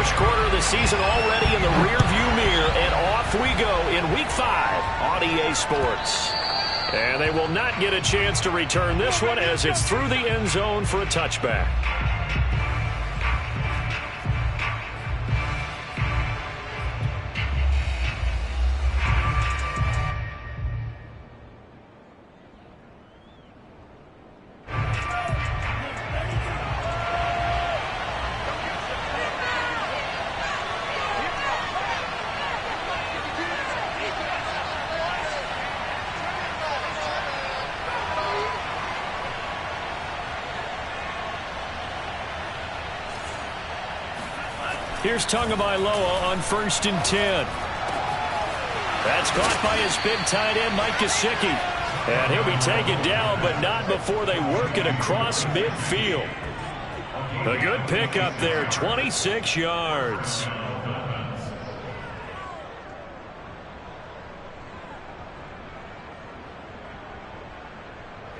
First quarter of the season already in the rearview mirror, and off we go in Week 5 on EA Sports. And they will not get a chance to return this one as it's through the end zone for a touchback. Here's Tagovailoa on 1st and 10. That's caught by his big tight end, Mike Gesicki. And he'll be taken down, but not before they work it across midfield. A good pickup there, 26 yards.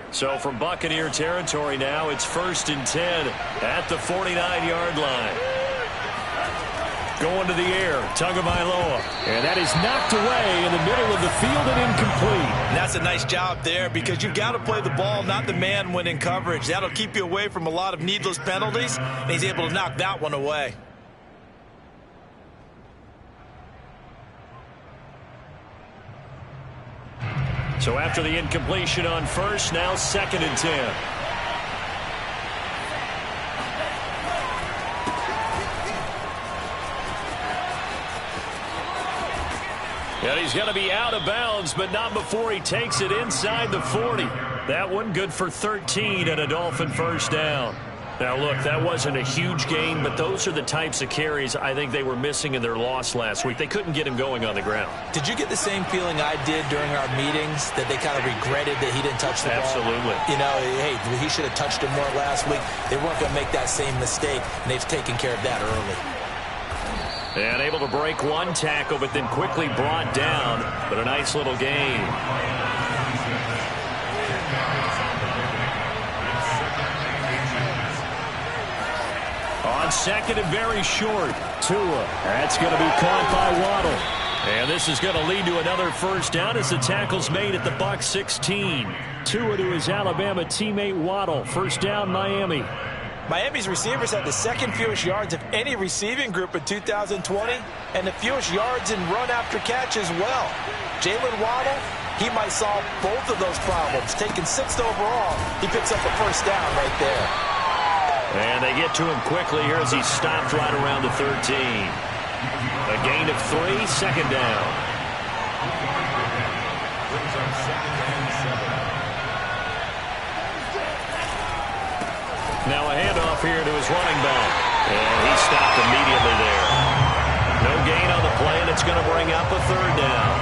So from Buccaneer territory now, it's 1st and 10 at the 49-yard line. Going to the air, Tagovailoa. And that is knocked away in the middle of the field and incomplete. And that's a nice job there because you've got to play the ball, not the man when in coverage. That'll keep you away from a lot of needless penalties, and he's able to knock that one away. So after the incompletion on 1st, now 2nd and 10. And he's going to be out of bounds, but not before he takes it inside the 40. That one good for 13 and a Dolphin first down. Now, look, that wasn't a huge gain, but those are the types of carries I think they were missing in their loss last week. They couldn't get him going on the ground. Did you get the same feeling I did during our meetings, that they kind of regretted that he didn't touch the ball? Absolutely. You know, hey, he should have touched it more last week. They weren't going to make that same mistake, and they've taken care of that early. And able to break one tackle, but then quickly brought down. But a nice little gain. On 2nd and very short, Tua. That's going to be caught by Waddle. And this is going to lead to another first down as the tackle's made at the Bucs 16. Tua to his Alabama teammate Waddle. First down, Miami. Miami's receivers had the 2nd fewest yards of any receiving group in 2020 and the fewest yards in run after catch as well. Jalen Waddle, he might solve both of those problems. Taking 6th overall, he picks up a first down right there. And they get to him quickly here as he stopped right around the 13. A gain of 3, 2nd down. Now a handoff here to his running back. And he stopped immediately there. No gain on the play, and it's going to bring up a 3rd down.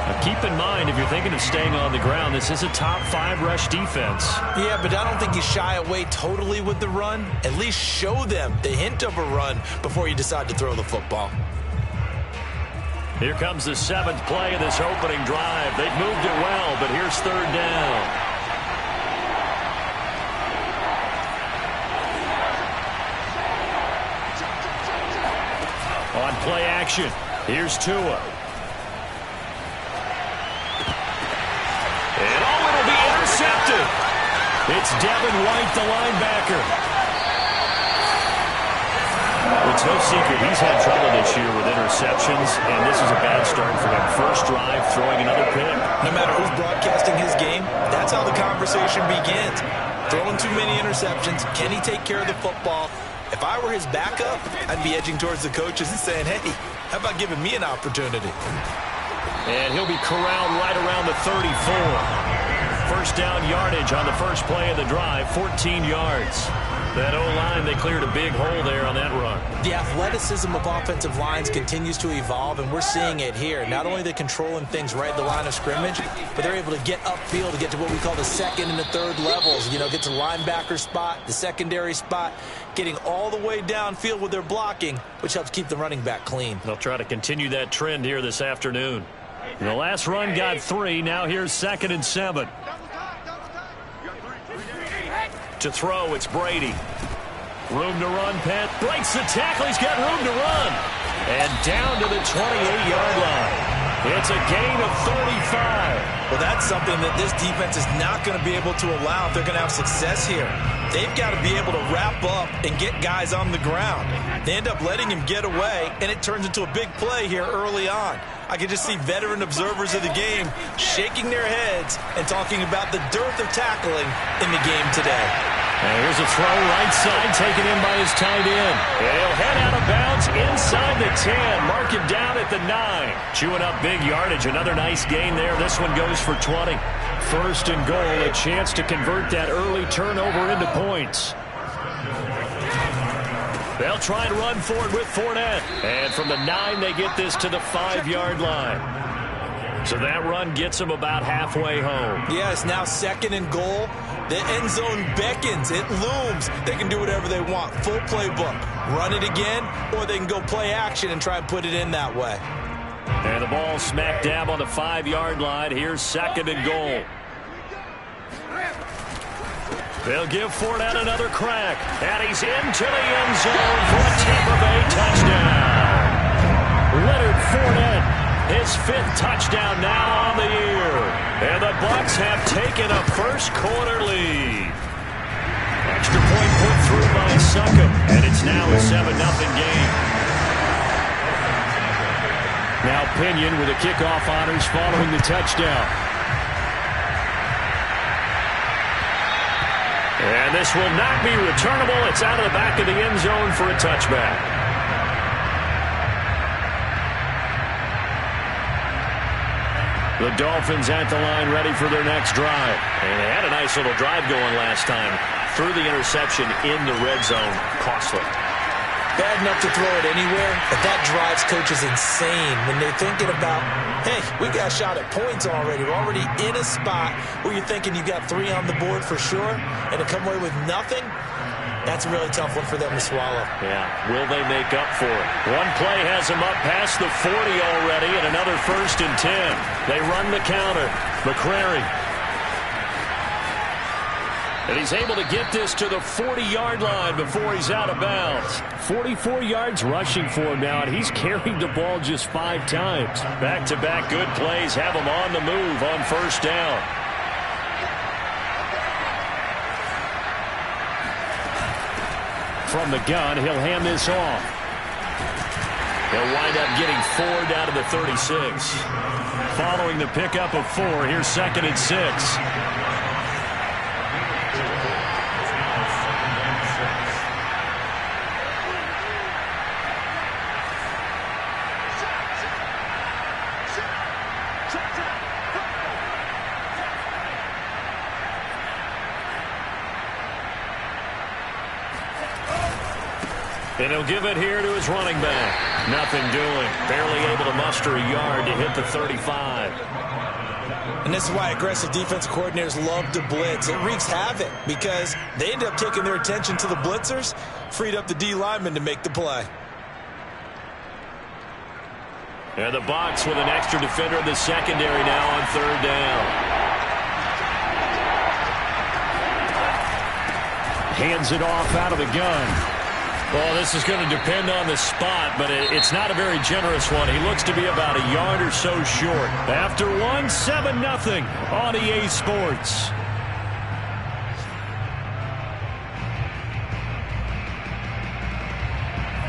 Now keep in mind, if you're thinking of staying on the ground, this is a top 5 rush defense. Yeah, but I don't think you shy away totally with the run. At least show them the hint of a run before you decide to throw the football. Here comes the 7th play of this opening drive. They've moved it well, but here's 3rd down. On play action, here's Tua. And it'll be intercepted. It's Devin White, the linebacker. It's no secret he's had trouble this year with interceptions, and this is a bad start for him. First drive, throwing another pick. No matter who's broadcasting his game, that's how the conversation begins. Throwing too many interceptions. Can he take care of the football? If I were his backup, I'd be edging towards the coaches and saying, hey, how about giving me an opportunity? And he'll be corralled right around the 34. First down yardage on the first play of the drive, 14 yards. That O-line, they cleared a big hole there on that run. The athleticism of offensive lines continues to evolve, and we're seeing it here. Not only they're controlling things right at the line of scrimmage, but they're able to get upfield to get to what we call the 2nd and the 3rd levels. You know, get to the linebacker spot, the secondary spot, getting all the way downfield with their blocking, which helps keep the running back clean. They'll try to continue that trend here this afternoon. The last run got 3. Now here's 2nd and 7. To throw, it's Brady. Room to run, Penn. Breaks the tackle. He's got room to run. And down to the 28-yard line. It's a gain of 35. Well, that's something that this defense is not going to be able to allow if they're going to have success here. They've got to be able to wrap up and get guys on the ground. They end up letting him get away, and it turns into a big play here early on. I can just see veteran observers of the game shaking their heads and talking about the dearth of tackling in the game today. And here's a throw right side, taken in by his tight end. And he'll head out of bounds inside the 10. Mark him down at the 9. Chewing up big yardage. Another nice gain there. This one goes for 20. First and goal, a chance to convert that early turnover into points. They'll try and run forward with Fournette. And from the 9, they get this to the 5-yard line. So that run gets them about halfway home. Yeah, it's now second and goal. The end zone beckons. It looms. They can do whatever they want. Full playbook. Run it again, or they can go play action and try and put it in that way. And the ball smack dab on the 5-yard line. Here's second and goal. They'll give Fournette another crack. And he's into the end zone for a Tampa Bay touchdown. Leonard Fournette, his 5th touchdown now on the year. And the Bucs have taken a first-quarter lead. Extra point put through by Succop. And it's now a 7-0 game. Now Pinion with the kickoff honors following the touchdown. And this will not be returnable. It's out of the back of the end zone for a touchback. The Dolphins at the line ready for their next drive. And they had a nice little drive going last time. Threw the interception in the red zone. Costly. Bad enough to throw it anywhere, but that drives coaches insane when they're thinking about, hey, we got a shot at points already. We're already in a spot where you're thinking you got 3 on the board for sure, and to come away with nothing, that's a really tough one for them to swallow. Yeah, will they make up for it? One play has them up past the 40 already, and another 1st and 10. They run the counter. McCrary. And he's able to get this to the 40-yard line before he's out of bounds. 44 yards rushing for him now, and he's carried the ball just 5 times. Back-to-back good plays have him on the move on first down. From the gun, he'll hand this off. He'll wind up getting 4 down to the 36. Following the pickup of 4, here's 2nd and 6. And he'll give it here to his running back. Nothing doing. Barely able to muster a yard to hit the 35. And this is why aggressive defensive coordinators love to blitz. It wreaks havoc because they end up taking their attention to the blitzers, freed up the D lineman to make the play. And the Bucs with an extra defender in the secondary now on 3rd down. Hands it off out of the gun. Well, this is going to depend on the spot, but it's not a very generous one. He looks to be about a yard or so short. After 1, 7-0 on EA Sports.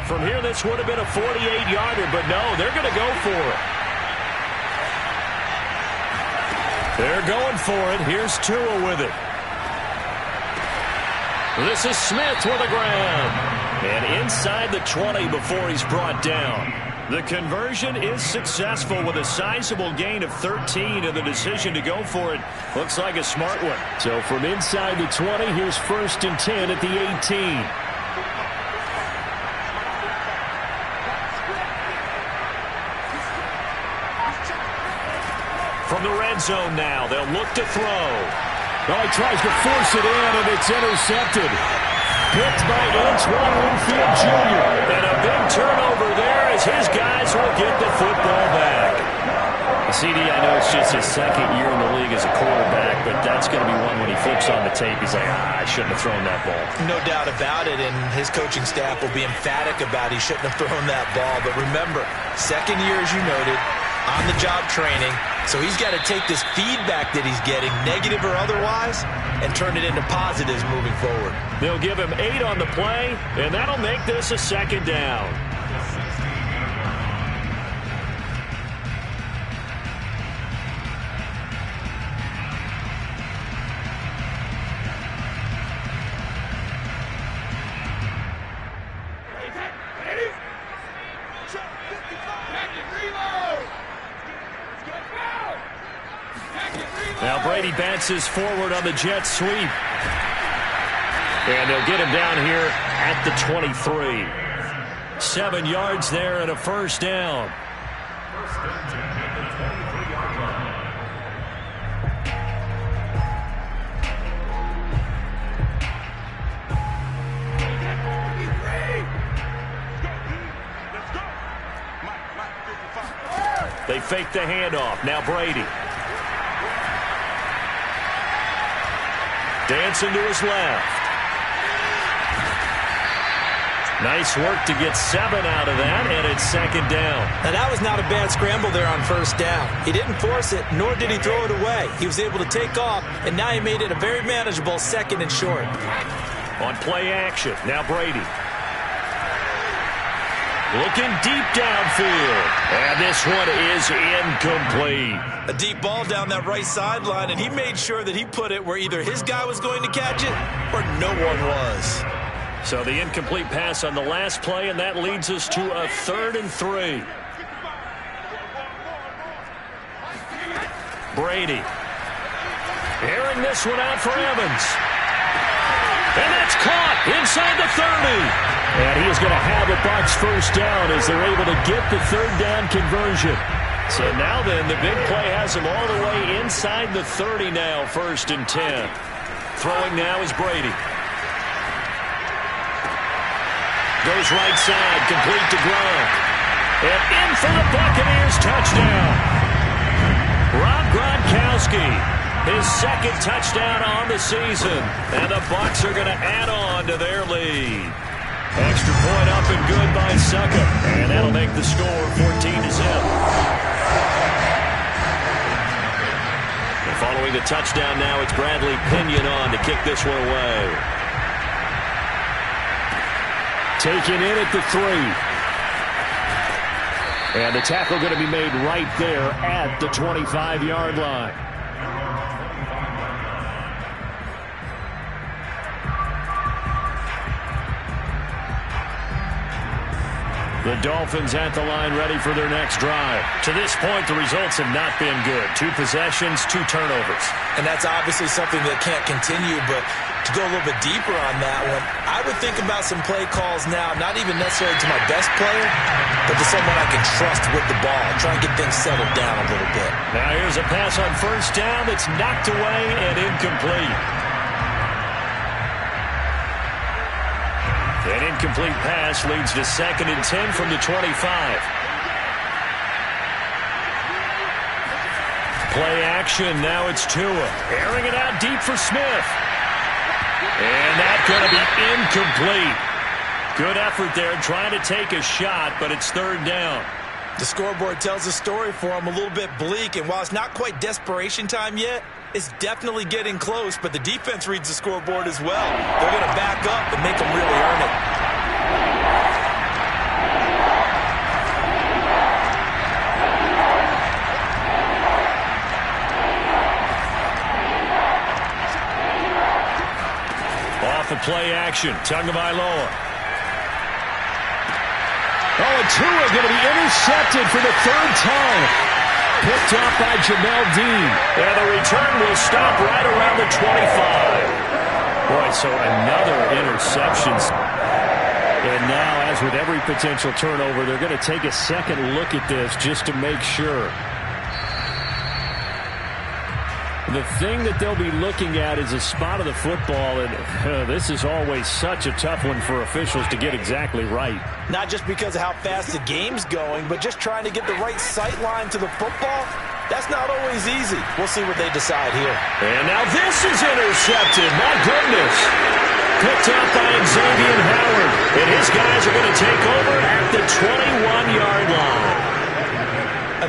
From here, this would have been a 48-yarder, but no, they're going to go for it. They're going for it. Here's Tua with it. This is Smith with a grab. And inside the 20 before he's brought down. The conversion is successful with a sizable gain of 13, and the decision to go for it looks like a smart one. So from inside the 20, here's 1st and 10 at the 18. From the red zone now, they'll look to throw. Oh, he tries to force it in, and it's intercepted. Picked by Antoine Winfield Jr. And a big turnover there as his guys will get the football back. CD, I know it's just his second year in the league as a quarterback, but that's going to be one when he flips on the tape, he's like, I shouldn't have thrown that ball. No doubt about it, and his coaching staff will be emphatic about he shouldn't have thrown that ball. But remember, second year, as you noted, on-the-job training, so he's got to take this feedback that he's getting, negative or otherwise, and turn it into positives moving forward. They'll give him 8 on the play, and that'll make this a second down. Now Brady bounces forward on the jet sweep. And they'll get him down here at the 23. 7 yards there and a first down. They fake the handoff. Now Brady. Dancing to his left. Nice work to get 7 out of that, and it's second down. Now, that was not a bad scramble there on first down. He didn't force it, nor did he throw it away. He was able to take off, and now he made it a very manageable second and short. On play action, now Brady. Looking deep downfield. And this one is incomplete. A deep ball down that right sideline, and he made sure that he put it where either his guy was going to catch it or no one was. So the incomplete pass on the last play, and that leads us to a 3rd and 3. Brady. Airing this one out for Evans. And that's caught inside the 30. And he is going to have a Bucs first down as they're able to get the 3rd down conversion. So now then, the big play has him all the way inside the 30 now, 1st and 10. Throwing now is Brady. Goes right side, complete to Gronk. And in for the Buccaneers touchdown. Rob Gronkowski, his 2nd touchdown on the season. And the Bucs are going to add on to their lead. Extra point up and good by Suckup. And that'll make the score 14-0. And following the touchdown now, it's Bradley Pinion on to kick this one away. Taken in at the 3. And the tackle going to be made right there at the 25-yard line. The Dolphins at the line ready for their next drive. To this point, the results have not been good. 2 possessions, 2 turnovers. And that's obviously something that can't continue, but to go a little bit deeper on that one, I would think about some play calls now, not even necessarily to my best player, but to someone I can trust with the ball. Try and get things settled down a little bit. Now here's a pass on first down that's knocked away and incomplete. An incomplete pass leads to 2nd and 10 from the 25. Play action, now it's Tua. Airing it out deep for Smith. And that's going to be incomplete. Good effort there trying to take a shot, but it's 3rd down. The scoreboard tells a story for him, a little bit bleak, and while it's not quite desperation time yet, it's definitely getting close, but the defense reads the scoreboard as well. They're going to back up and make them really earn it. Off of play action, Tagovailoa. Oh, and Tua going to be intercepted for the 3rd time. Picked off by Jamel Dean. And the return will stop right around the 25. Boy, so another interception. And now, as with every potential turnover, they're going to take a second look at this just to make sure. The thing that they'll be looking at is a spot of the football, and this is always such a tough one for officials to get exactly right. Not just because of how fast the game's going, but just trying to get the right sight line to the football. That's not always easy. We'll see what they decide here. And now this is intercepted. My goodness. Picked up by Xavier Howard. And his guys are going to take over at the 21-yard line.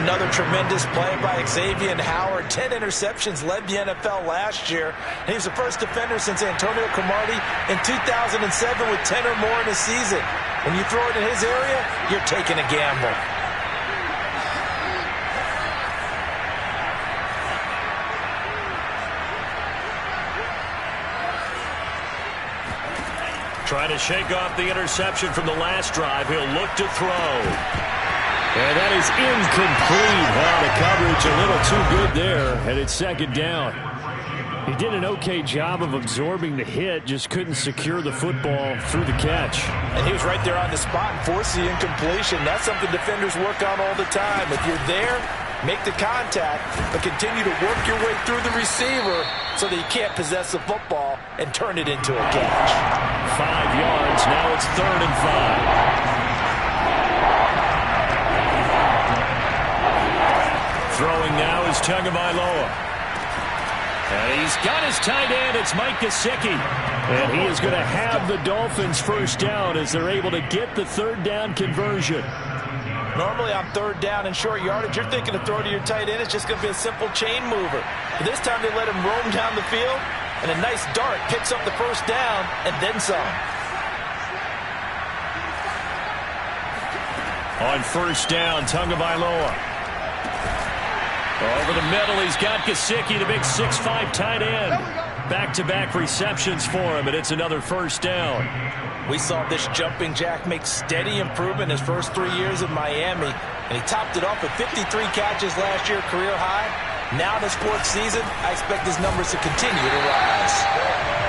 Another tremendous play by Xavier Howard. 10 interceptions, led the NFL last year. And he was the first defender since Antonio Cromartie in 2007 with 10 or more in a season. When you throw it in his area, you're taking a gamble. Trying to shake off the interception from the last drive. He'll look to throw. And that is incomplete. Well, the coverage a little too good there, and it's second down. He did an okay job of absorbing the hit, just couldn't secure the football through the catch. And he was right there on the spot and forced the incompletion. That's something defenders work on all the time. If you're there, make the contact, but continue to work your way through the receiver so that you can't possess the football and turn it into a catch. 5 yards. Now it's 3rd and 5. Throwing now is Tagovailoa. And he's got his tight end. It's Mike Gesicki. And he is going to have the Dolphins first down as they're able to get the 3rd down conversion. Normally on 3rd down and short yardage, you're thinking to throw to your tight end. It's just going to be a simple chain mover. But this time they let him roam down the field, and a nice dart picks up the first down and then some. On 1st down, Tagovailoa. Over the middle, he's got Gesicki, the big 6'5" tight end. Back-to-back receptions for him, and it's another 1st down. We saw this jumping jack make steady improvement his first 3 years in Miami, and he topped it off with 53 catches last year, career high. Now in his 4th season, I expect his numbers to continue to rise.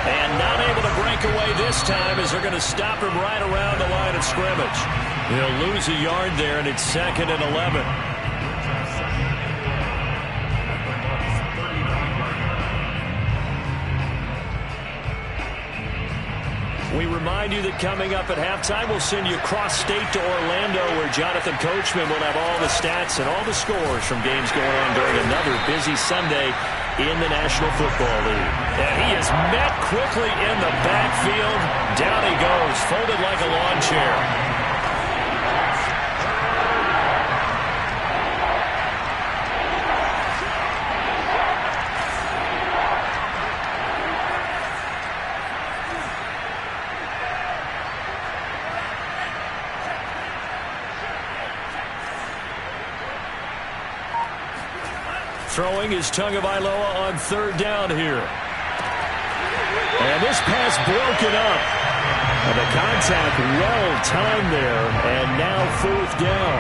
And not able to break away this time as they're going to stop him right around the line of scrimmage. He'll lose a yard there, and it's 2nd and 11. We remind you that coming up at halftime, we'll send you cross-state to Orlando, where Jonathan Coachman will have all the stats and all the scores from games going on during another busy Sunday in the National Football League. And he is met quickly in the backfield. Down he goes, folded like a lawn chair. Throwing is Tagovailoa on 3rd down here. And this pass broken up. And the contact well timed there. And now 4th down.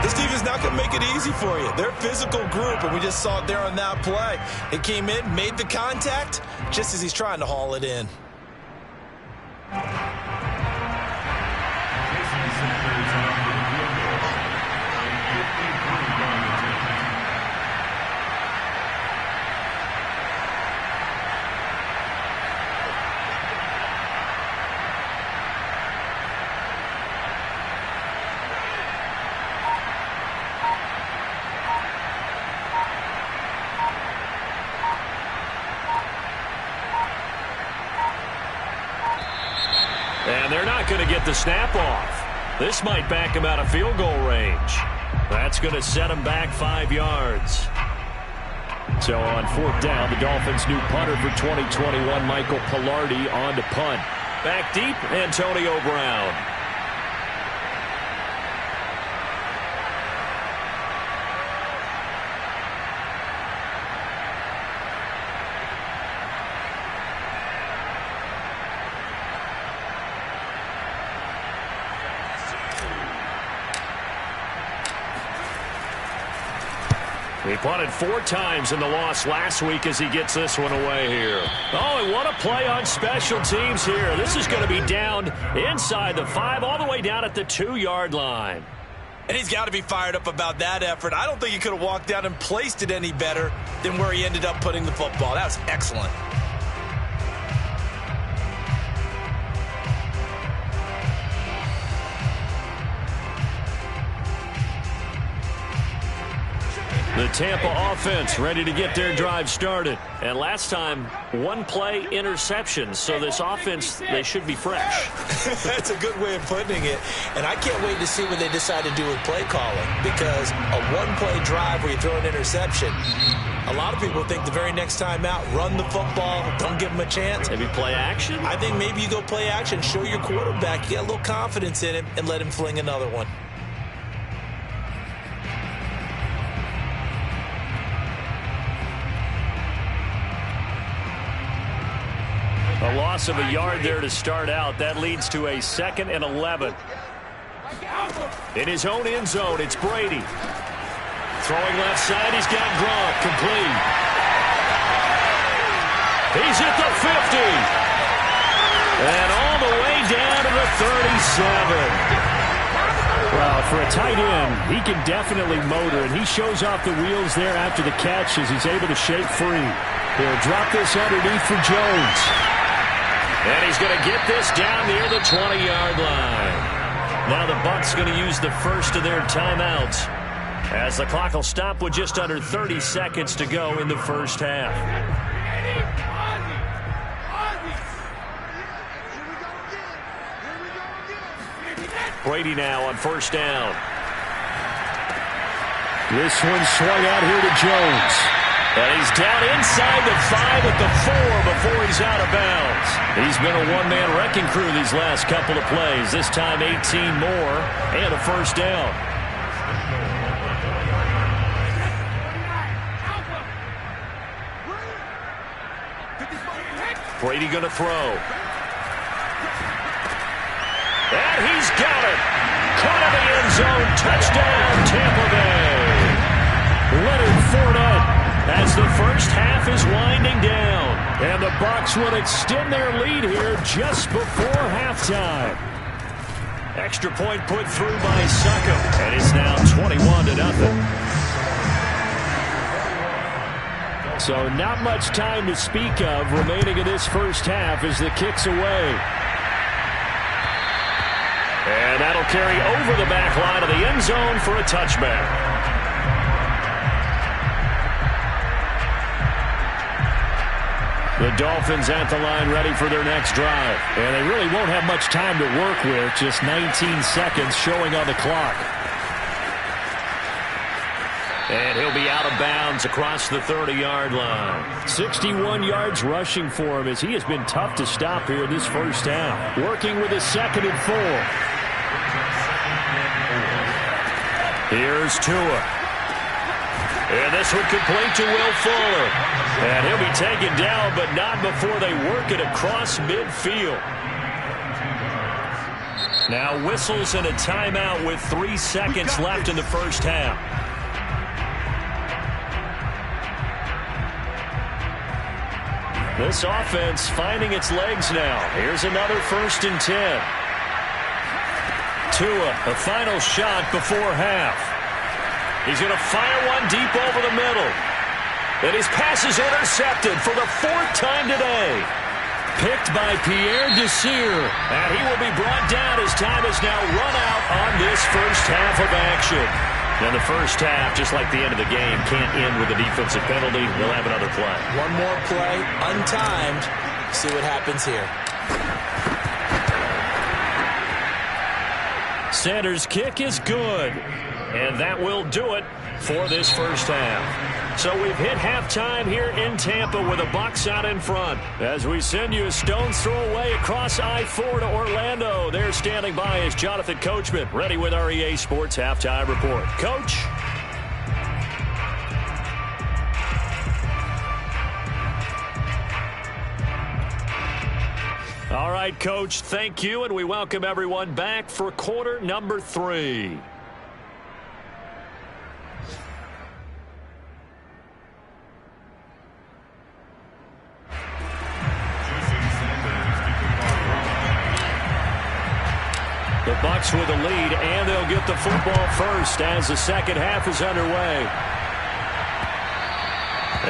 This defense is not going to make it easy for you. They're a physical group, and we just saw it there on that play. It came in, made the contact, just as he's trying to haul it in. And they're not going to get the snap off. This might back him out of field goal range. That's going to set him back 5 yards. So on 4th down, the Dolphins' new punter for 2021, Michael Pilardi, on to punt. Back deep, Antonio Brown. He punted 4 times in the loss last week as he gets this one away here. Oh, and what a play on special teams here. This is going to be down inside the 5, all the way down at the 2-yard line. And he's got to be fired up about that effort. I don't think he could have walked down and placed it any better than where he ended up putting the football. That was excellent. The Tampa offense ready to get their drive started. And last time, one play interception. So this offense, they should be fresh. That's a good way of putting it. And I can't wait to see what they decide to do with play calling. Because a one-play drive where you throw an interception, a lot of people think the very next time out, run the football, don't give them a chance. Maybe play action? I think maybe you go play action, show your quarterback, get a little confidence in him, and let him fling another one. A loss of a yard there to start out. That leads to a 2nd and 11. In his own end zone, it's Brady. Throwing left side, he's got Gronk, complete. He's at the 50. And all the way down to the 37. Well, for a tight end, he can definitely motor, and he shows off the wheels there after the catch as he's able to shake free. He'll drop this underneath for Jones. And he's going to get this down near the 20-yard line. Now the Bucs going to use the first of their timeouts, as the clock will stop with just under 30 seconds to go in the first half. Brady now on first down. This one swung out here to Jones. And he's down inside the 5 at the 4 before he's out of bounds. He's been a one-man wrecking crew these last couple of plays. This time 18 more and a first down. Brady going to throw. And he's got it. Caught in the end zone. Touchdown, Tampa Bay. Leonard Fournette, as the first half is winding down. And the Bucs will extend their lead here just before halftime. Extra point put through by Suckham. And it's now 21-0. So not much time to speak of remaining in this first half as the kick's away. And that'll carry over the back line of the end zone for a touchback. The Dolphins at the line ready for their next drive. And they really won't have much time to work with. Just 19 seconds showing on the clock. And he'll be out of bounds across the 30-yard line. 61 yards rushing for him as he has been tough to stop here in this first half. Working with a 2nd and 4. Here's Tua. And this one complete to Will Fuller. And he'll be taken down, but not before they work it across midfield. Now whistles and a timeout with 3 seconds left in the first half. This offense finding its legs now. Here's another 1st and 10. Tua, a final shot before half. He's going to fire one deep over the middle. And his pass is intercepted for the 4th time today. Picked by Pierre Desir. And he will be brought down as time is now run out on this first half of action. And the first half, just like the end of the game, can't end with a defensive penalty. They'll have another play. One more play, untimed. See what happens here. Sanders' kick is good. And that will do it for this first half. So we've hit halftime here in Tampa with the Bucs out in front. As we send you a stone's throw away across I-4 to Orlando. There standing by is Jonathan Coachman, ready with our EA Sports Halftime Report. Coach? All right, Coach, thank you, and we welcome everyone back for quarter number 3. The Bucs with the lead, and they'll get the football first as the second half is underway.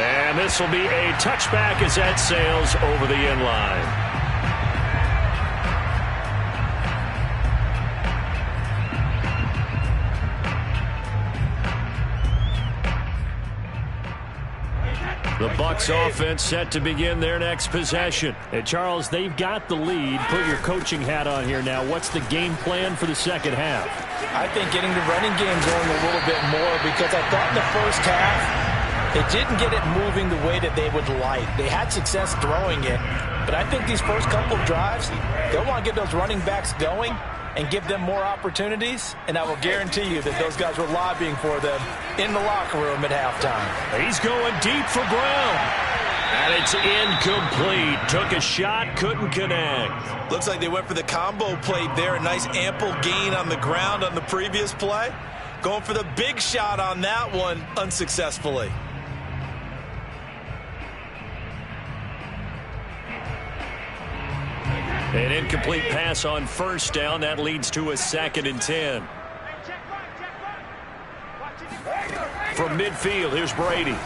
And this will be a touchback as that sails over the end line. The Bucs offense set to begin their next possession. And Charles, they've got the lead. Put your coaching hat on here now. What's the game plan for the second half? I think getting the running game going a little bit more, because I thought in the first half they didn't get it moving the way that they would like. They had success throwing it, but I think these first couple of drives, they'll want to get those running backs going and give them more opportunities, and I will guarantee you that those guys were lobbying for them in the locker room at halftime. He's going deep for Brown. And it's incomplete. Took a shot, couldn't connect. Looks like they went for the combo play there. A nice ample gain on the ground on the previous play. Going for the big shot on that one unsuccessfully. An incomplete pass on first down. That leads to a 2nd and 10. From midfield, here's Brady.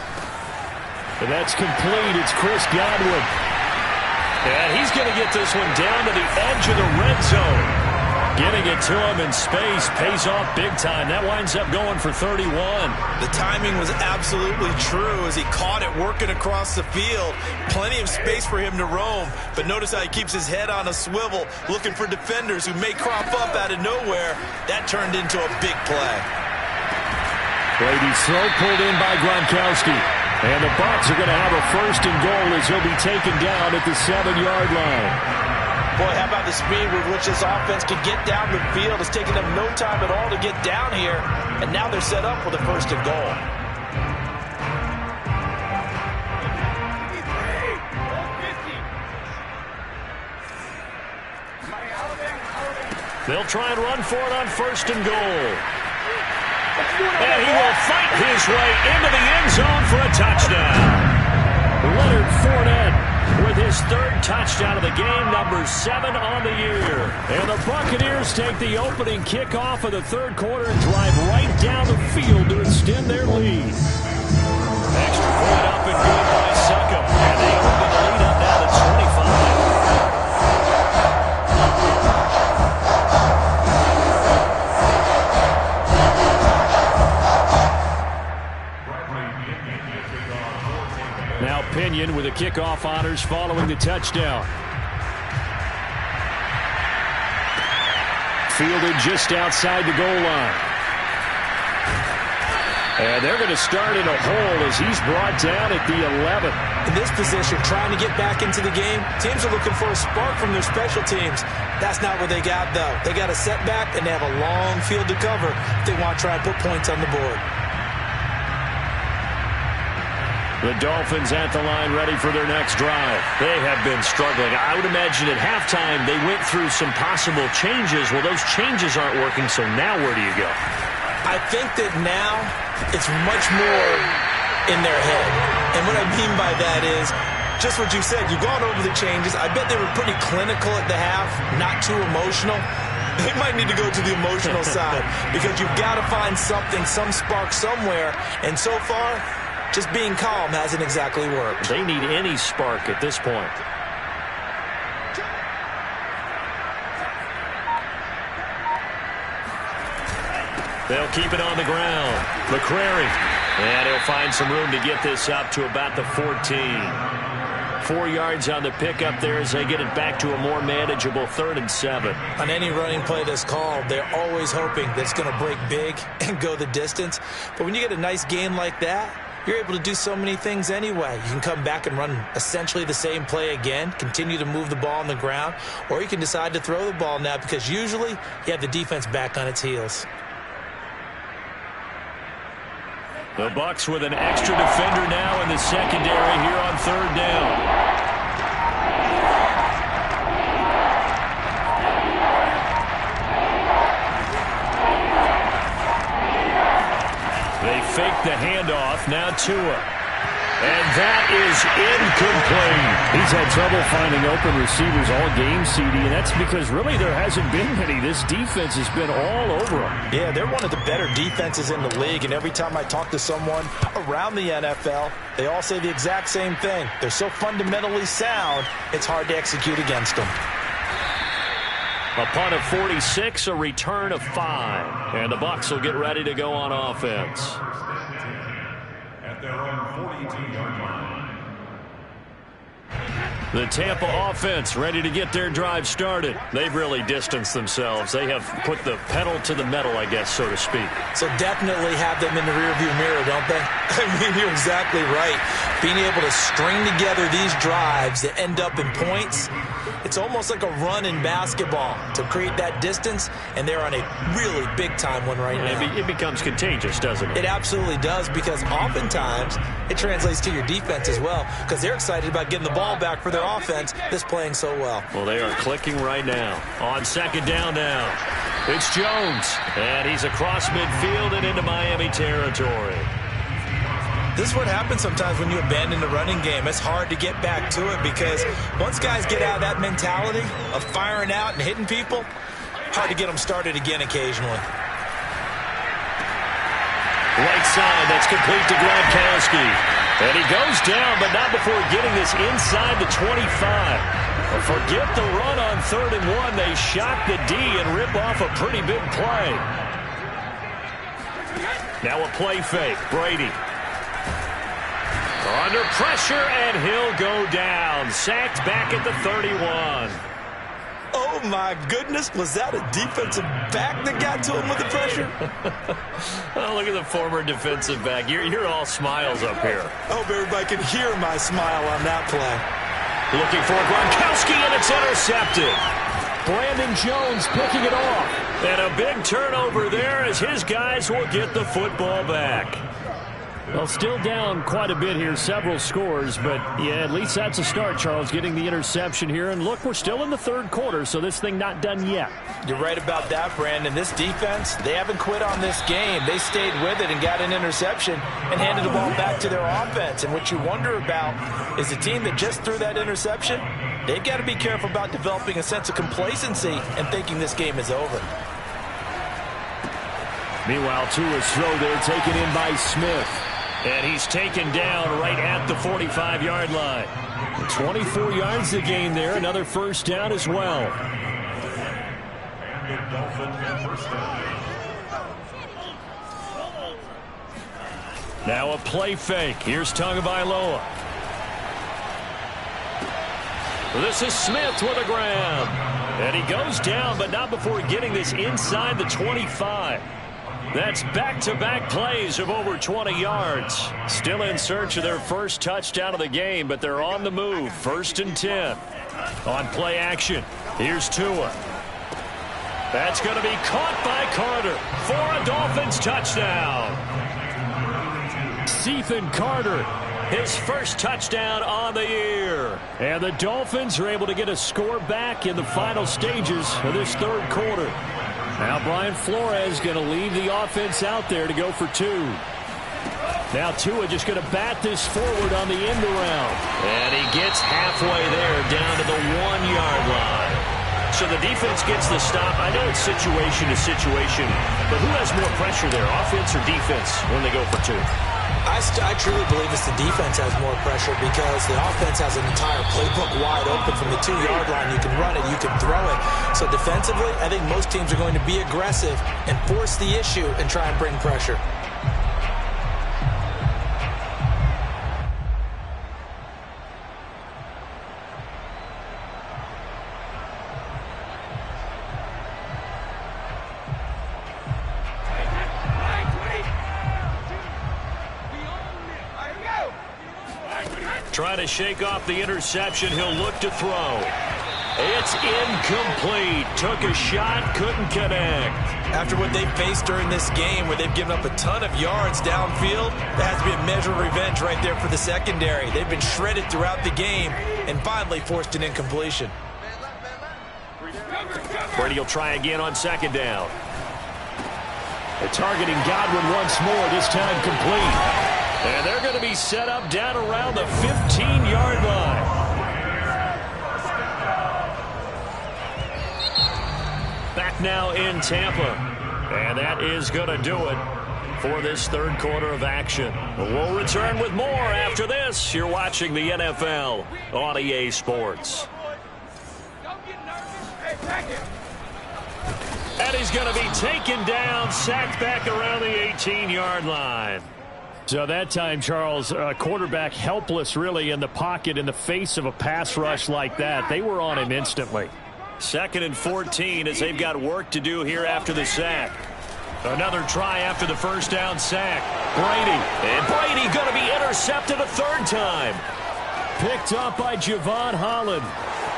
And that's complete. It's Chris Godwin. And he's going to get this one down to the edge of the red zone. Getting it to him in space pays off big time. That winds up going for 31. The timing was absolutely true as he caught it working across the field. Plenty of space for him to roam. But notice how he keeps his head on a swivel, looking for defenders who may crop up out of nowhere. That turned into a big play. Brady's throw pulled in by Gronkowski. And the Bucs are going to have a 1st and goal as he'll be taken down at the 7-yard line. Boy, how about the speed with which this offense can get down the field? It's taken them no time at all to get down here, and now they're set up with a 1st and goal. They'll try and run for it on 1st and goal. And he will fight his way into the end zone for a touchdown. Leonard Fournette with his 3rd touchdown of the game, number 7 on the year. And the Buccaneers take the opening kickoff of the 3rd quarter and drive right down the field to extend their lead. Extra point up and good by Succop. And they open the lead up now to 25. Now Pinion with the kickoff honors following the touchdown. Fielded just outside the goal line. And they're going to start in a hole as he's brought down at the 11. In this position, trying to get back into the game, teams are looking for a spark from their special teams. That's not what they got, though. They got a setback, and they have a long field to cover if they want to try and put points on the board. The Dolphins at the line ready for their next drive. They have been struggling. I would imagine at halftime they went through some possible changes. Well, those changes aren't working, so now where do you go? I think that now it's much more in their head. And what I mean by that is just what you said. You've gone over the changes. I bet they were pretty clinical at the half, not too emotional. They might need to go to the emotional side because you've got to find something, some spark somewhere. And so far, just being calm hasn't exactly worked. They need any spark at this point. They'll keep it on the ground. McCrary. And he'll find some room to get this up to about the 14. 4 yards on the pickup there as they get it back to a more manageable 3rd and 7. On any running play that's called, they're always hoping that it's going to break big and go the distance. But when you get a nice gain like that, you're able to do so many things anyway. You can come back and run essentially the same play again, continue to move the ball on the ground, or you can decide to throw the ball now because usually you have the defense back on its heels. The Bucs with an extra defender now in the secondary here on 3rd down. They fake the handoff, now Tua. And that is incomplete. He's had trouble finding open receivers all game, CD, and that's because really there hasn't been many. This defense has been all over them. Yeah, they're one of the better defenses in the league, and every time I talk to someone around the NFL, they all say the exact same thing. They're so fundamentally sound, it's hard to execute against them. A punt of 46, a return of 5. And the Bucs will get ready to go on offense. At their own 42-yard line. The Tampa offense ready to get their drive started. They've really distanced themselves. They have put the pedal to the metal, I guess, so to speak. So definitely have them in the rearview mirror, don't they? I mean, you're exactly right. Being able to string together these drives that end up in points, it's almost like a run in basketball to create that distance, and they're on a really big-time one right now. It becomes contagious, doesn't it? It absolutely does, because oftentimes it translates to your defense as well, because they're excited about getting the ball back for their offense that's playing so well. Well, they are clicking right now. On second down now, it's Jones, and he's across midfield and into Miami territory. This is what happens sometimes when you abandon the running game. It's hard to get back to it because once guys get out of that mentality of firing out and hitting people, hard to get them started again occasionally. Right side, that's complete to Gronkowski. And he goes down, but not before getting this inside the 25. Forget the run on 3rd and 1. They shock the D and rip off a pretty big play. Now a play fake. Brady. Under pressure, and he'll go down. Sacked back at the 31. Oh, my goodness. Was that a defensive back that got to him with the pressure? Oh, look at the former defensive back. You're all smiles up here. I hope everybody can hear my smile on that play. Looking for Gronkowski, and it's intercepted. Brandon Jones picking it off. And a big turnover there as his guys will get the football back. Well, still down quite a bit here, several scores, but yeah, at least that's a start, Charles, getting the interception here. And look, we're still in the 3rd quarter, so this thing not done yet. You're right about that, Brandon. This defense, they haven't quit on this game. They stayed with it and got an interception and handed the ball back to their offense. And what you wonder about is the team that just threw that interception, they've got to be careful about developing a sense of complacency and thinking this game is over. Meanwhile, Tua's throw there taken in by Smith. And he's taken down right at the 45-yard line. 24 yards to gain there. Another first down as well. Now a play fake. Here's Tagovailoa. This is Smith with a grab. And he goes down, but not before getting this inside the 25. That's back-to-back plays of over 20 yards. Still in search of their first touchdown of the game, but they're on the move. 1st and 10. On play action, here's Tua. That's going to be caught by Carter for a Dolphins touchdown. Ethan Carter, his first touchdown on the year. And the Dolphins are able to get a score back in the final stages of this 3rd quarter. Now Brian Flores going to leave the offense out there to go for 2. Now Tua just going to bat this forward on the end around. And he gets halfway there down to the 1-yard line. So the defense gets the stop. I know it's situation to situation, but who has more pressure there, offense or defense, when they go for 2? I truly believe it's the defense has more pressure because the offense has an entire playbook wide open from the 2-yard line. You can run it, you can throw it. So defensively, I think most teams are going to be aggressive and force the issue and try and bring pressure. Trying to shake off the interception. He'll look to throw. It's incomplete. Took a shot, couldn't connect. After what they faced during this game where they've given up a ton of yards downfield, that has to be a measure of revenge right there for the secondary. They've been shredded throughout the game and finally forced an incompletion. Brady will try again on 2nd down. They're targeting Godwin once more, this time complete. And they're going to be set up down around the 15-yard line. Back now in Tampa. And that is going to do it for this 3rd quarter of action. We'll return with more after this. You're watching the NFL on EA Sports. And he's going to be taken down, sacked back around the 18-yard line. So that time, Charles, quarterback helpless really in the pocket in the face of a pass rush like that. They were on him instantly. 2nd and 14 as they've got work to do here after the sack. Another try after the first down sack. Brady. And Brady going to be intercepted a 3rd time. Picked up by Javon Holland.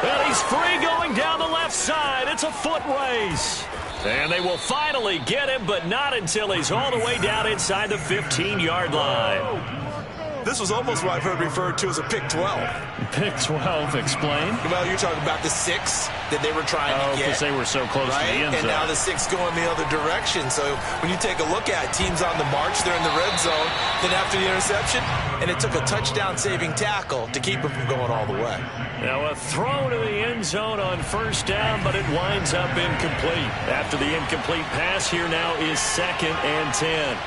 And he's free going down the left side. It's a foot race. And they will finally get him, but not until he's all the way down inside the 15-yard line. This was almost what I've heard referred to as a pick 12. Pick 12, explain? Well, you're talking about the 6 that they were trying to get. Because they were so close to the end zone. And now the 6 going the other direction. So when you take a look at teams on the march, they're in the red zone. Then after the interception, and it took a touchdown-saving tackle to keep him from going all the way. Now a throw to the end zone on 1st down, but it winds up incomplete. After the incomplete pass, here now is 2nd and 10.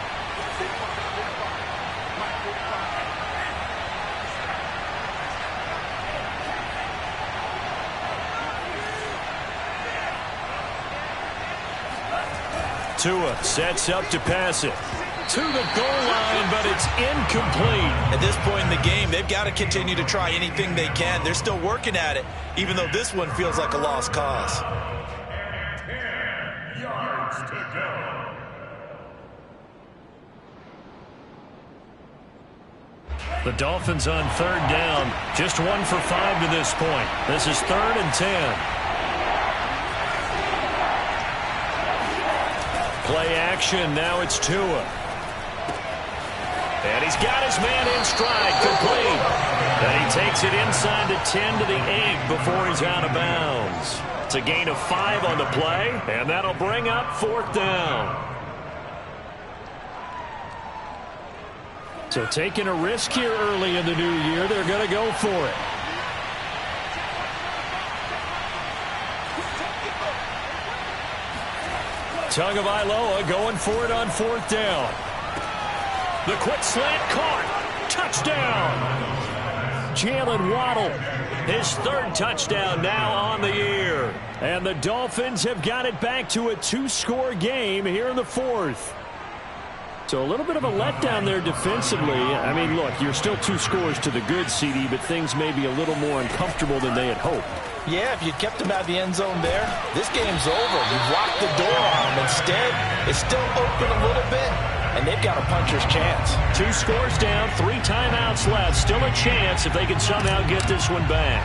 Tua sets up to pass it to the goal line, but it's incomplete. At this point in the game, they've got to continue to try anything they can. They're still working at it, even though this one feels like a lost cause. 10 yards to go. The Dolphins on 3rd down, just 1 for 5 to this point. This is 3rd and 10. Play action, now it's Tua. And he's got his man in stride, complete. And he takes it inside the 10 to the 8 before he's out of bounds. It's a gain of 5 on the play, and that'll bring up 4th down. So taking a risk here early in the new year, they're going to go for it. Tagovailoa going for it on 4th down. The quick slant caught. Touchdown. Jalen Waddle. His 3rd touchdown now on the year. And the Dolphins have got it back to a 2-score game here in the 4th. So a little bit of a letdown there defensively. I mean, look, you're still 2 scores to the good, CD, but things may be a little more uncomfortable than they had hoped. Yeah, if you kept them out of the end zone there, this game's over. You've locked the door on them. Instead, it's still open a little bit, and they've got a puncher's chance. 2 scores down, 3 timeouts left. Still a chance if they can somehow get this one back.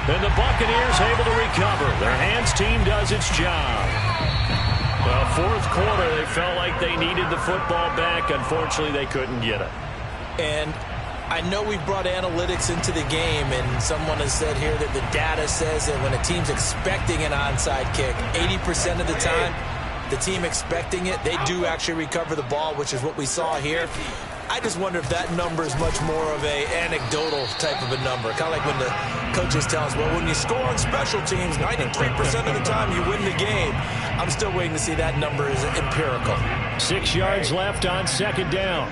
And the Buccaneers able to recover. Their hands team does its job. Well, 4th quarter, they felt like they needed the football back. Unfortunately, they couldn't get it. And I know we've brought analytics into the game, and someone has said here that the data says that when a team's expecting an onside kick, 80% of the time, the team expecting it, they do actually recover the ball, which is what we saw here. I just wonder if that number is much more of a anecdotal type of a number. Kind of like when the coaches tell us, well, when you score on special teams, 93% of the time you win the game. I'm still waiting to see that number is empirical. 6 yards left on 2nd down.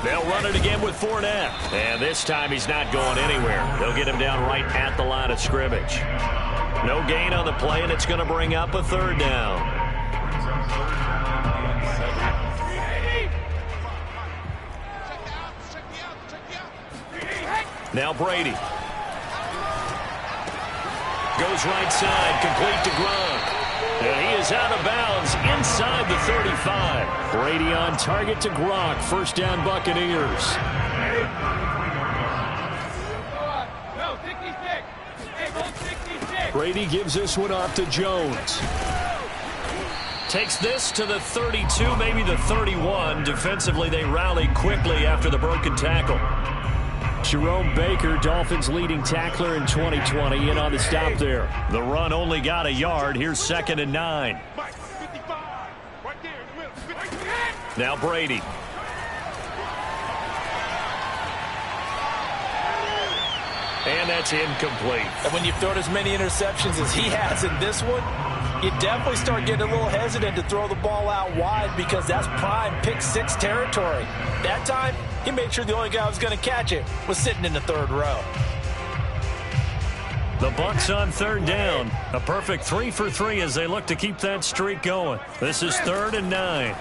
They'll run it again with Fournette. And this time he's not going anywhere. They'll get him down right at the line of scrimmage. No gain on the play, and it's going to bring up a 3rd down. Now Brady. Goes right side, complete to Gronk. And he is out of bounds inside the 35. Brady on target to Gronk. 1st down Buccaneers. Brady gives this one off to Jones. Takes this to the 32, maybe the 31. Defensively, they rallied quickly after the broken tackle. Jerome Baker, Dolphins leading tackler in 2020, in on the stop there. The run only got a yard. Here's 2nd and 9. Now Brady. And that's incomplete. And when you've thrown as many interceptions as he has in this one, you definitely start getting a little hesitant to throw the ball out wide because that's prime pick 6 territory. That time, he made sure the only guy who was going to catch it was sitting in the 3rd row. The Bucs on third down. A perfect 3 for 3 as they look to keep that streak going. This is 3rd and 9.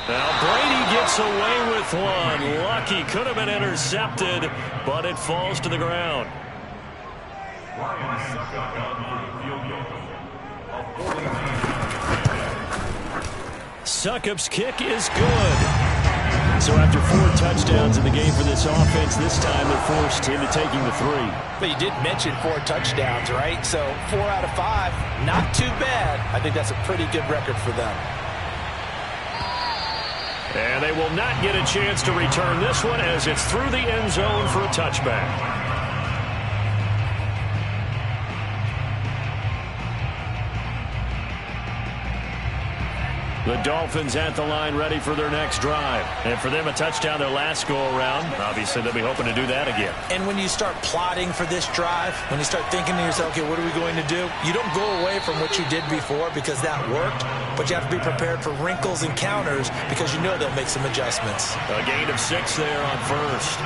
Now Brady gets away with one. Lucky, could have been intercepted, but it falls to the ground. Succop's kick is good. So after 4 touchdowns in the game for this offense, this time they're forced into taking the 3. But you did mention 4 touchdowns, right? So 4 out of 5, not too bad. I think that's a pretty good record for them. And they will not get a chance to return this one as it's through the end zone for a touchback. The Dolphins at the line ready for their next drive. And for them, a touchdown their last go-around. Obviously, they'll be hoping to do that again. And when you start plotting for this drive, when you start thinking to yourself, okay, what are we going to do? You don't go away from what you did before because that worked, but you have to be prepared for wrinkles and counters because you know they'll make some adjustments. A gain of 6 there on first.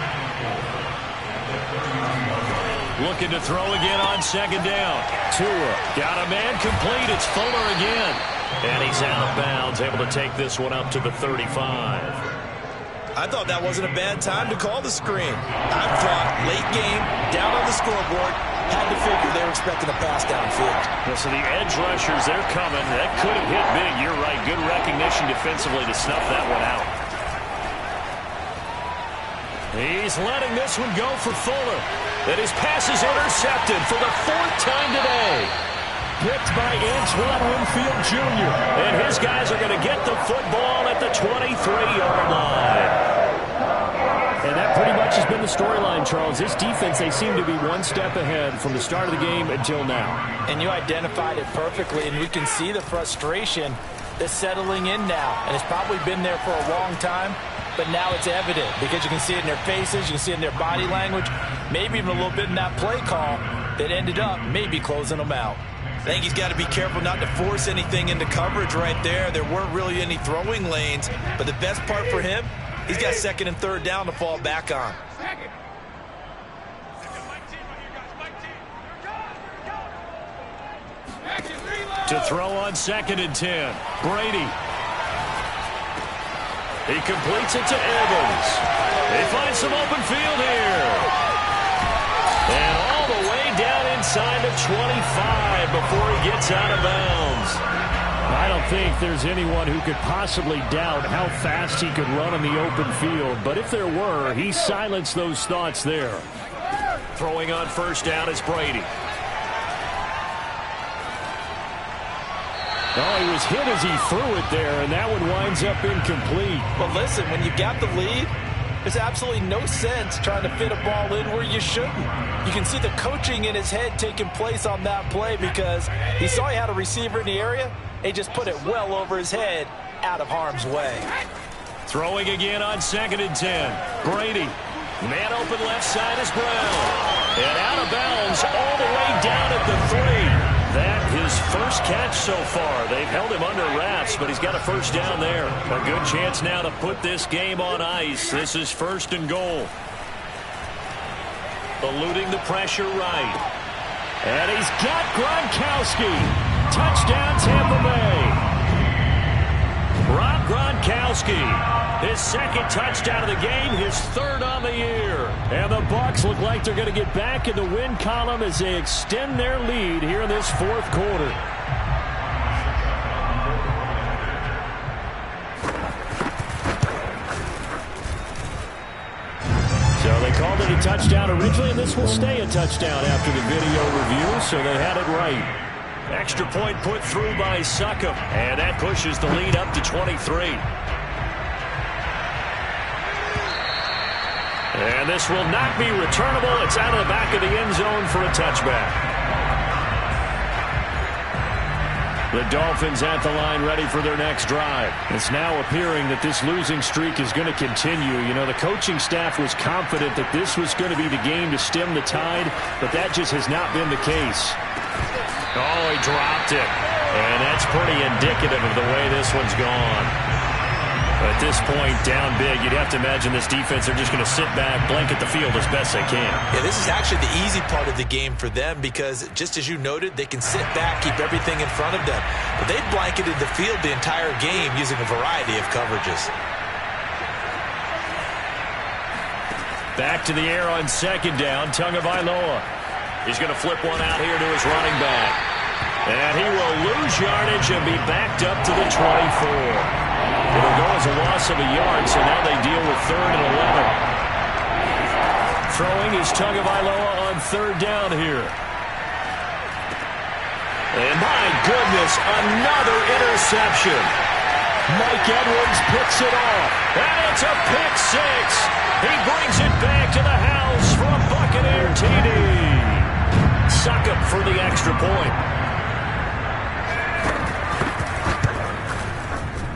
Looking to throw again on 2nd down. Tua got a man complete. It's Fuller again. And he's out of bounds, able to take this one up to the 35. I thought that wasn't a bad time to call the screen. I thought late game, down on the scoreboard, had to figure they were expecting a pass downfield. So the edge rushers, they're coming. That could have hit big. You're right. Good recognition defensively to snuff that one out. He's letting this one go for Fuller. And his pass is intercepted for the 4th time today. Picked by Antoine Winfield Jr. And his guys are going to get the football at the 23-yard line. And that pretty much has been the storyline, Charles. This defense, they seem to be one step ahead from the start of the game until now. And you identified it perfectly, and we can see the frustration that's settling in now. And it's probably been there for a long time, but now it's evident because you can see it in their faces, you can see it in their body language, maybe even a little bit in that play call that ended up maybe closing them out. I think he's got to be careful not to force anything into coverage right there. There weren't really any throwing lanes, but the best part for him, he's got 2nd and 3rd down to fall back on. To throw on 2nd and 10. Brady. He completes it to Evans. They find some open field here. And all the way down inside the 25 before he gets out of bounds. I don't think there's anyone who could possibly doubt how fast he could run in the open field. But if there were, he silenced those thoughts there. Throwing on 1st down is Brady. Oh, he was hit as he threw it there, and that one winds up incomplete. But listen, when you got the lead, there's absolutely no sense trying to fit a ball in where you shouldn't. You can see the coaching in his head taking place on that play because he saw he had a receiver in the area. He just put it well over his head out of harm's way. Throwing again on 2nd and 10. Brady. Man open left side is Brown. And out of bounds all the way down at the 3. That his first catch so far. They've held him under wraps, but he's got a 1st down there. A good chance now to put this game on ice. This is 1st and goal. Eluding the pressure right. And he's got Gronkowski. Touchdown, Tampa Bay. Rob Gronkowski, his 2nd touchdown of the game, his 3rd on the year. And the Bucs look like they're going to get back in the win column as they extend their lead here in this 4th quarter. So they called it a touchdown originally, and this will stay a touchdown after the video review, so they had it right. Extra point put through by Succop, and that pushes the lead up to 23. And this will not be returnable. It's out of the back of the end zone for a touchback. The Dolphins at the line ready for their next drive. It's now appearing that this losing streak is going to continue. You know, the coaching staff was confident that this was going to be the game to stem the tide, but that just has not been the case. Oh, he dropped it. And that's pretty indicative of the way this one's gone. At this point, down big, you'd have to imagine this defense are just going to sit back, blanket the field as best they can. Yeah, this is actually the easy part of the game for them because, just as you noted, they can sit back, keep everything in front of them. But they've blanketed the field the entire game using a variety of coverages. Back to the air on second down, Tagovailoa. He's going to flip one out here to his running back. And he will lose yardage and be backed up to the 24. It'll go as a loss of a yard, so now they deal with 3rd and 11. Throwing is Tagovailoa on 3rd down here. And my goodness, another interception. Mike Edwards picks it off. And it's a pick six. He brings it back to the house for a Buccaneer TD. Suck up for the extra point.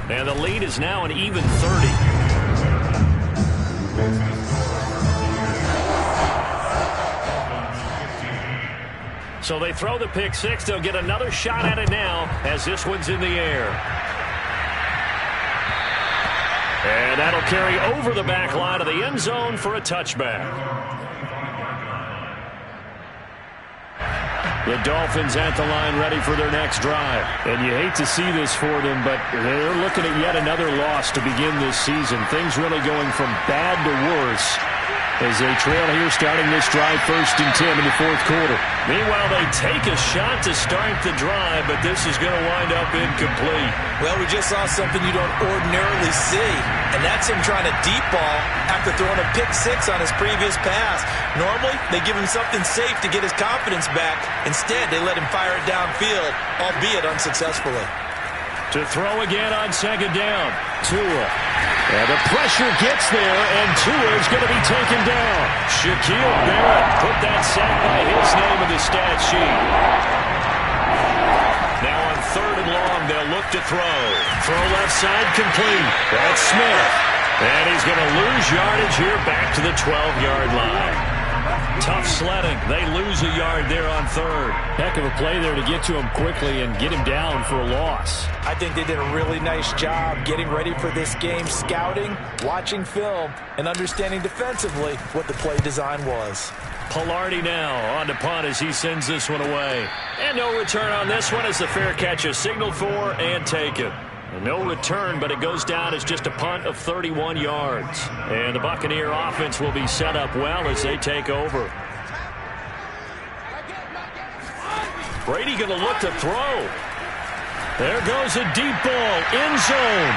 And the lead is now an even 30. So they throw the pick six. They'll get another shot at it now as this one's in the air. And that'll carry over the back line of the end zone for a touchback. The Dolphins at the line ready for their next drive. And you hate to see this for them, but they're looking at yet another loss to begin this season. Things really going from bad to worse as they trail here starting this drive 1st and 10 in the 4th quarter. Meanwhile, they take a shot to start the drive, but this is going to wind up incomplete. Well, we just saw something you don't ordinarily see, and that's him trying to deep ball after throwing a pick six on his previous pass. Normally, they give him something safe to get his confidence back. Instead, they let him fire it downfield, albeit unsuccessfully. To throw again on 2nd down, Tua. And the pressure gets there, and Tua is going to be taken down. Shaquille Barrett put that sack by his name in the stat sheet. Now on 3rd and long, they'll look to throw. Throw left side complete. That's Smith. And he's going to lose yardage here back to the 12-yard line. Tough sledding. They lose a yard there on 3rd. Heck of a play there to get to him quickly and get him down for a loss. I think they did a really nice job getting ready for this game, scouting, watching film, and understanding defensively what the play design was. Pilardi now on to punt as he sends this one away. And no return on this one as the fair catch is signaled for and taken. No return, but it goes down as just a punt of 31 yards. And the Buccaneer offense will be set up well as they take over. Brady going to look to throw. There goes a deep ball, end zone.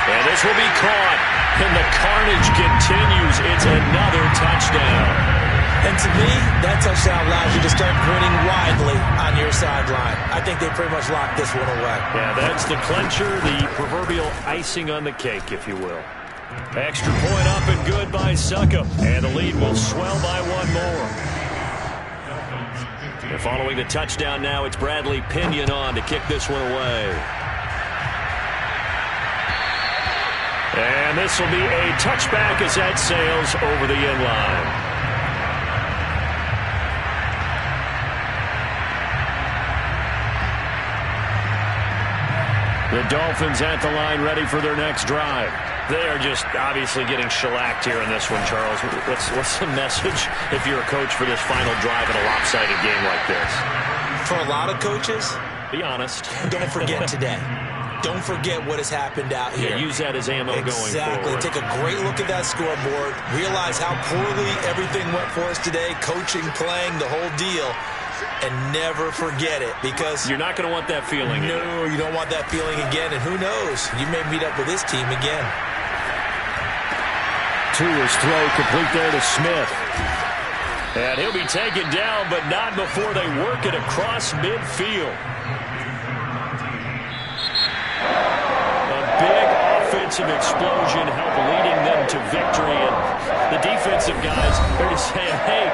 And this will be caught. And the carnage continues. It's another touchdown. And to me, that touchdown allows you to start grinning widely on your sideline. I think they pretty much locked this one away. Yeah, that's the clincher, the proverbial icing on the cake, if you will. Extra point up and good by Suckup. And the lead will swell by one more. And following the touchdown now, it's Bradley Pinion on to kick this one away. And this will be a touchback as that sails over the end line. The Dolphins at the line ready for their next drive. They are just obviously getting shellacked here in this one, Charles. What's the message if you're a coach for this final drive in a lopsided game like this? For a lot of coaches, be honest. Don't forget today. Don't forget what has happened out here. Yeah, use that as ammo going forward. Exactly. Take a great look at that scoreboard. Realize how poorly everything went for us today. Coaching, playing, the whole deal. And never forget it, because you're not going to want that feeling again. No, you don't want that feeling again, and who knows? You may meet up with this team again. Tua's throw complete there to Smith. And he'll be taken down, but not before they work it across midfield. A big offensive explosion helped leading them to victory, and the defensive guys are just saying, hey,